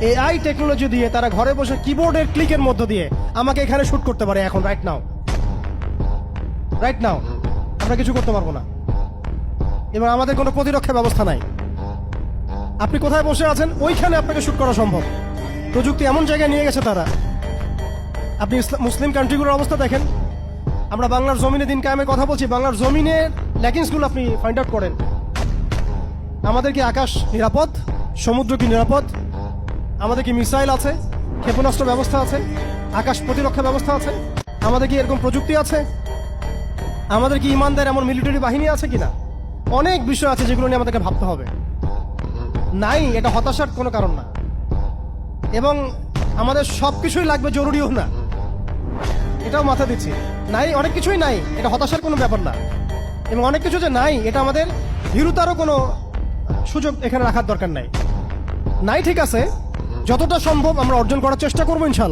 AI technology দিয়ে তারা ঘরে বসে কিবোর্ডের ক্লিকের মধ্য দিয়ে আমাকে এখানে শুট করতে পারে এখন রাইট নাও আমরা কিছু করতে পারবো না। এবং আমাদের কোনো প্রতিরক্ষা ব্যবস্থা নাই। আপনি কোথায় বসে আছেন ওইখানে আপনাকে শুট করা সম্ভব। প্রযুক্তি এমন জায়গায় নিয়ে গেছে তারা। আপনি মুসলিম কান্ট্রিগুলোর অবস্থা দেখেন। আমরা বাংলার জমিনে দিন কায়েমের কথা বলছি, বাংলার জমিনের ল্যাকিংসগুলো আপনি ফাইন্ড আউট করেন। আমাদের কি আকাশ নিরাপদ? সমুদ্র কি নিরাপদ? আমাদের কি মিসাইল আছে? ক্ষেপণাস্ত্র ব্যবস্থা আছে? আকাশ প্রতিরক্ষা ব্যবস্থা আছে? আমাদের কি এরকম প্রযুক্তি আছে? আমাদের কি ইমানদার এমন মিলিটারি বাহিনী আছে কিনা? অনেক বিষয় আছে যেগুলো নিয়ে আমাদেরকে ভাবতে হবে। নাই, এটা হতাশার কোনো কারণ না। এবং আমাদের সবকিছুই লাগবে জরুরিও না, এটাও মাথা দিচ্ছি। নাই, অনেক কিছুই নাই, এটা হতাশার কোনো ব্যাপার না। এবং অনেক কিছু যে নাই, এটা আমাদের ভীরুতারও কোনো সুযোগ এখানে রাখার দরকার নাই। ঠিক আছে, যতটা সম্ভব আমরা অর্জন করার চেষ্টা করবো ইনশাআল্লাহ।